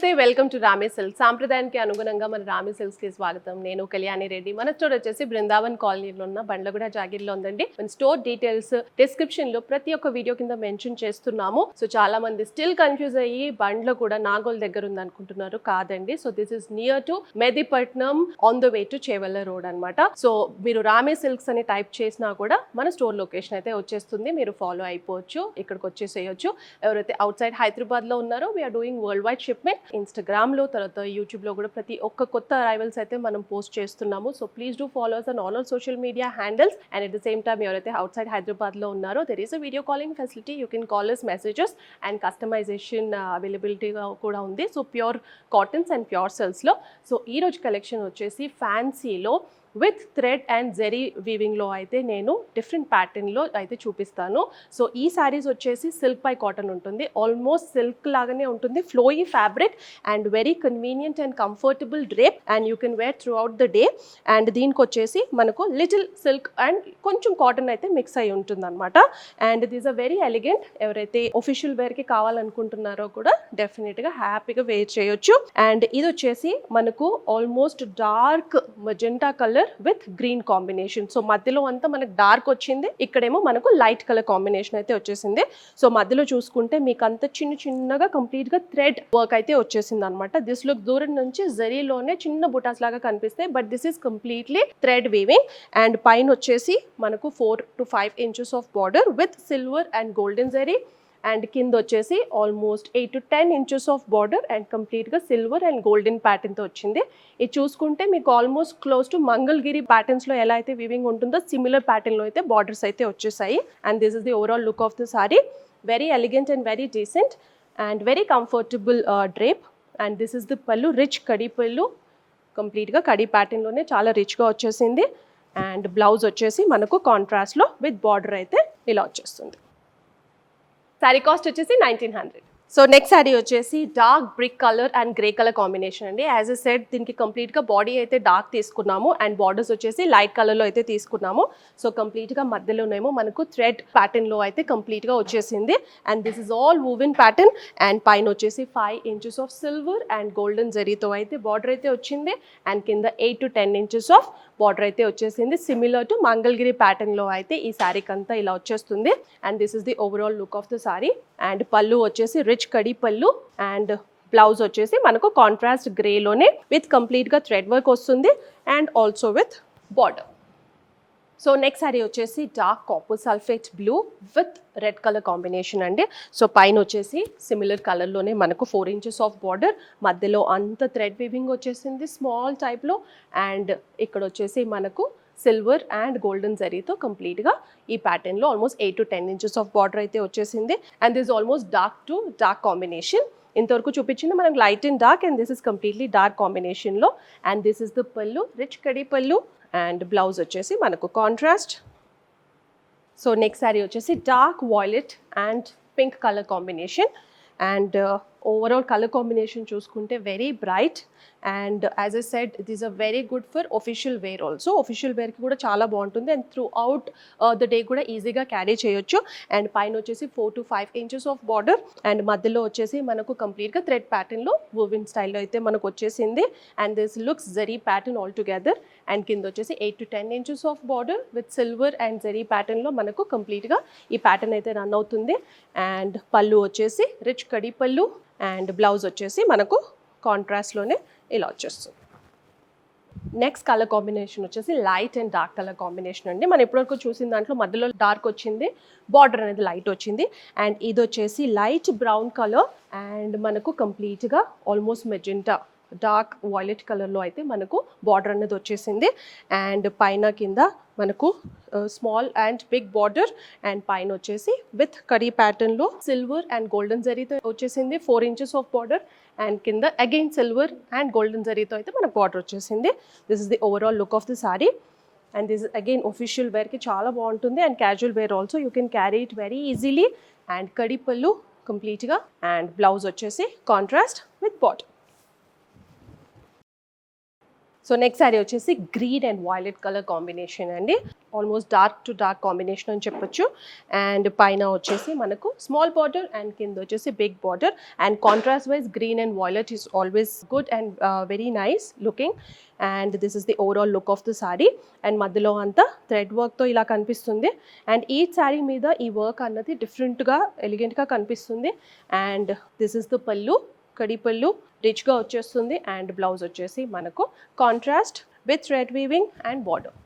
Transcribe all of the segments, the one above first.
నమస్తే, welcome to రామే silks. సాంప్రదాయానికి అనుగుణంగా మన రామే సిల్క్స్ కి స్వాగతం. నేను కళ్యాణి రెడ్డి. మన స్టోర్ వచ్చేసి బృందావన్ కాలనీలో ఉన్న బండ్లగూడ జాగిర్లో ఉందండి. మన స్టోర్ డీటెయిల్స్ డిస్క్రిప్షన్ లో ప్రతి ఒక్క వీడియో కింద మెన్షన్ చేస్తున్నాము. సో చాలా మంది స్టిల్ కన్ఫ్యూజ్ అయ్యి బండ్ల కూడా నాగోల్ దగ్గర ఉంది అనుకుంటున్నారు. కాదండి. So this is near to Mehdipatnam on the way to Chevella road అన్నమాట. సో మీరు రామే సిల్క్స్ అని టైప్ చేసినా కూడా మన స్టోర్ లొకేషన్ అయితే వచ్చేస్తుంది. మీరు ఫాలో అయిపోవచ్చు, ఇక్కడికి వచ్చేసేయచ్చు. ఎవరైతే అవుట్ సైడ్ హైదరాబాద్ లో ఉన్నారో we are doing world wide shipment. Instagram లో, తర్వాత యూట్యూబ్ లో కూడా ప్రతి ఒక్క కొత్త అరైవల్స్ అయితే మనం పోస్ట్ చేస్తున్నాము. So please do follow us on all our social media handles. And at the same time, ఎవరైతే అవుట్ సైడ్ హైదరాబాద్ లో ఉన్నారో there is a video calling facility. You can call us messages and customization availability కూడా ఉంది. So pure cottons and pure silks లో. So ఈ రోజు collection వచ్చేసి ఫ్యాన్సీలో with thread and Jerry వీవింగ్లో అయితే నేను డిఫరెంట్ ప్యాటర్న్లో అయితే చూపిస్తాను. సో ఈ శారీస్ వచ్చేసి సిల్క్ బై కాటన్ ఉంటుంది. ఆల్మోస్ట్ సిల్క్ లాగానే ఉంటుంది. Flowy fabric and very convenient and comfortable drape and you can wear throughout the day. And దీనికి వచ్చేసి మనకు లిటిల్ సిల్క్ అండ్ కొంచెం కాటన్ అయితే మిక్స్ అయి ఉంటుంది అనమాట. And this a very elegant. ఎవరైతే ఒఫిషియల్ వేర్కి కావాలనుకుంటున్నారో కూడా డెఫినెట్గా హ్యాపీగా వేర్ చేయొచ్చు. అండ్ ఇది వచ్చేసి మనకు almost dark magenta colour with green combination. So మధ్యలో అంతా మనకు డార్క్ వచ్చింది, ఇక్కడేమో మనకు లైట్ కలర్ కాంబినేషన్ అయితే వచ్చేసింది. సో మధ్యలో చూసుకుంటే మీకు అంత చిన్నగా కంప్లీట్ గా థ్రెడ్ వర్క్ అయితే వచ్చేసింది అనమాట. దిస్ లుక్ దూరం నుంచి జరీలోనే చిన్న బుటాస్ లాగా కనిపిస్తాయి, but this is completely thread weaving. And పైన వచ్చేసి మనకు 4 to 5 inches of border with silver and golden zari. And కింద వచ్చేసి almost 8 to 10 inches of border and కంప్లీట్గా సిల్వర్ అండ్ గోల్డెన్ ప్యాటర్న్తో వచ్చింది. ఇది చూసుకుంటే మీకు ఆల్మోస్ట్ క్లోజ్ టు మంగళగిరి ప్యాటర్న్స్లో ఎలా అయితే వీవింగ్ ఉంటుందో సిమిలర్ ప్యాటర్న్లో అయితే బార్డర్స్ అయితే వచ్చేసాయి. And this is the overall look of the sorry. Very elegant and very decent and very comfortable drape. And this is the పళ్ళు, రిచ్ కడి పళ్ళు. కంప్లీట్గా కడి ప్యాటర్న్లోనే చాలా రిచ్గా వచ్చేసింది. అండ్ బ్లౌజ్ వచ్చేసి మనకు కాంట్రాస్ట్లో విత్ బార్డర్ అయితే ఇలా వచ్చేస్తుంది. శారీ కాస్ట్ వచ్చేసి 1900. సో నెక్స్ట్ శారీ వచ్చేసి dark brick colour and grey colour combination అండి. యాజ్ ఎ సెట్ దీనికి కంప్లీట్గా బాడీ అయితే డార్క్ తీసుకున్నాము అండ్ బార్డర్స్ వచ్చేసి లైట్ కలర్లో అయితే తీసుకున్నాము. సో కంప్లీట్గా మధ్యలోనేమో మనకు థ్రెడ్ ప్యాటర్న్లో అయితే కంప్లీట్గా వచ్చేసింది. And this is all woven pattern. And పైన వచ్చేసి 5 inches of silver and golden జరీతో అయితే బార్డర్ అయితే వచ్చింది. అండ్ కింద 8 to 10 inches ఆఫ్ బార్డర్ అయితే వచ్చేసింది. సిమిలర్ టు మంగళగిరి ప్యాటర్న్లో అయితే ఈ శారీకి అంతా ఇలా వచ్చేస్తుంది. And this is the overall look of the sari. And pallu వచ్చేసి రిచ్ కడి పళ్ళు అండ్ బ్లౌజ్ వచ్చేసి మనకు కాంట్రాస్ట్ గ్రేలోనే విత్ కంప్లీట్గా థ్రెడ్ వర్క్ వస్తుంది and also with border. So next sari వచ్చేసి dark copper sulphate blue with red colour combination అండి. సో పైన వచ్చేసి సిమిలర్ కలర్లోనే మనకు 4 inches ఆఫ్ బార్డర్, మధ్యలో అంత థ్రెడ్ వీవింగ్ వచ్చేసింది స్మాల్ టైప్లో. అండ్ ఇక్కడ వచ్చేసి మనకు సిల్వర్ అండ్ గోల్డెన్ జరీతో కంప్లీట్గా ఈ ప్యాటర్న్లో almost 8 to 10 inches of border అయితే వచ్చేసింది. And this almost dark to dark combination. ఇంతవరకు చూపించింది మనకు light and dark and this is completely dark కాంబినేషన్లో. అండ్ దిస్ ఇస్ ద పళ్ళు, రిచ్ కడి పళ్ళు. అండ్ బ్లౌజ్ వచ్చేసి మనకు కాంట్రాస్ట్. సో నెక్స్ట్ శారీ వచ్చేసి dark violet and pink colour combination. And overall colour combination చూసుకుంటే very bright. And as a said this are very good for official wear also. Official వేర్కి కూడా చాలా బాగుంటుంది and throughout the day కూడా ఈజీగా carry చేయొచ్చు. And పైన వచ్చేసి 4 to 5 inches of border and మధ్యలో వచ్చేసి మనకు కంప్లీట్గా థ్రెడ్ ప్యాటర్న్లో వూవిన్ స్టైల్లో అయితే మనకు వచ్చేసింది. And this looks zari pattern all together. And కింద వచ్చేసి 8 to 10 inches of border with silver and zari ప్యాటర్న్లో మనకు కంప్లీట్గా ఈ ప్యాటర్న్ అయితే రన్ అవుతుంది. అండ్ పళ్ళు వచ్చేసి రిచ్ కడి పళ్ళు అండ్ బ్లౌజ్ వచ్చేసి మనకు కాంట్రాస్ట్లోనే ఇలా వచ్చేస్తుంది. నెక్స్ట్ కలర్ కాంబినేషన్ వచ్చేసి light and dark colour combination అండి. మనం ఇప్పటివరకు చూసిన దాంట్లో మధ్యలో డార్క్ వచ్చింది, బార్డర్ అనేది లైట్ వచ్చింది. అండ్ ఇది వచ్చేసి లైట్ బ్రౌన్ కలర్ అండ్ మనకు కంప్లీట్గా ఆల్మోస్ట్ మెజెంటా డార్క్ వాయిలెట్ కలర్లో అయితే మనకు బార్డర్ అనేది వచ్చేసింది. అండ్ పైన కింద మనకు small and big border and పైన వచ్చేసి విత్ కరీ ప్యాటర్న్లో సిల్వర్ అండ్ గోల్డెన్ జరీతో వచ్చేసింది 4 inches ఆఫ్ బార్డర్. అండ్ కింద అగైన్ సిల్వర్ అండ్ గోల్డెన్ జరీతో అయితే మనకు బార్డర్ వచ్చేసింది. This is the overall look of the sari. And this again official వేర్కి చాలా బాగుంటుంది and casual wear also you can carry it very easily. And కడి పళ్ళు కంప్లీట్గా అండ్ బ్లౌజ్ వచ్చేసి contrast with border. So next sari వచ్చేసి green and violet colour combination అండి. Almost dark to dark combination అని చెప్పొచ్చు. అండ్ పైన వచ్చేసి మనకు స్మాల్ బార్డర్ అండ్ కింద వచ్చేసి big border. And contrast wise green and violet is always good and very nice looking. And this is the overall look of the sari. And మధ్యలో అంతా thread వర్క్తో ఇలా కనిపిస్తుంది. అండ్ ఈ శారీ మీద ఈ వర్క్ అన్నది డిఫరెంట్గా ఎలిగెంట్గా కనిపిస్తుంది. అండ్ దిస్ ఇస్ ద పళ్ళు, కడి పళ్ళు రిచ్గా వచ్చేస్తుంది. అండ్ బ్లౌజ్ వచ్చేసి మనకు contrast with thread weaving and border.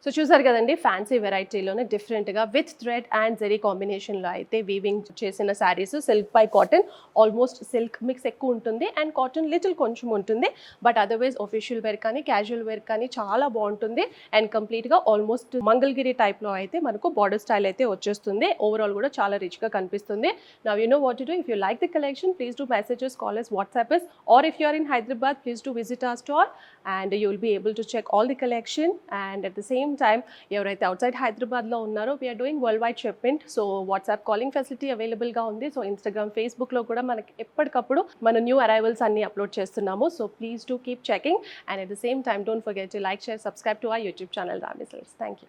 So చూసారు కదండి, ఫ్యాన్సీ వెరైటీలోనే డిఫరెంట్గా విత్ థ్రెడ్ అండ్ జెరీ కాంబినేషన్లో అయితే వీవింగ్ చేసిన saris. Silk by cotton, almost silk mix ఎక్కువ ఉంటుంది అండ్ కాటన్ లిటిల్ కొంచెం ఉంటుంది. బట్ అదర్వైజ్ ఒఫిషియల్ వేర్ కానీ క్యాజువల్ వేర్ కానీ చాలా బాగుంటుంది. అండ్ కంప్లీట్గా ఆల్మోస్ట్ మంగళగిరి టైప్లో అయితే మనకు బార్డర్ స్టైల్ అయితే వచ్చేస్తుంది. ఓవరాల్ కూడా చాలా రిచ్గా కనిపిస్తుంది. Now you know what to do. If you like the collection, please do messages, call us, WhatsApp us, or if you are in Hyderabad, please do visit our store and you will be able to check all the collection. And at the same time, ఎవరైతే outside హైదరాబాద్లో ఉన్నారో we are doing world wide shipment. So WhatsApp calling facility అవైలబుల్గా ఉంది. So Instagram, ఫేస్బుక్లో కూడా మనకి ఎప్పటికప్పుడు మన న్యూ అరైవల్స్ అన్ని అప్లోడ్ చేస్తున్నాము. So please do keep checking. And at the same time don't forget to like, share, subscribe to our YouTube channel Rami Silks. Thank you.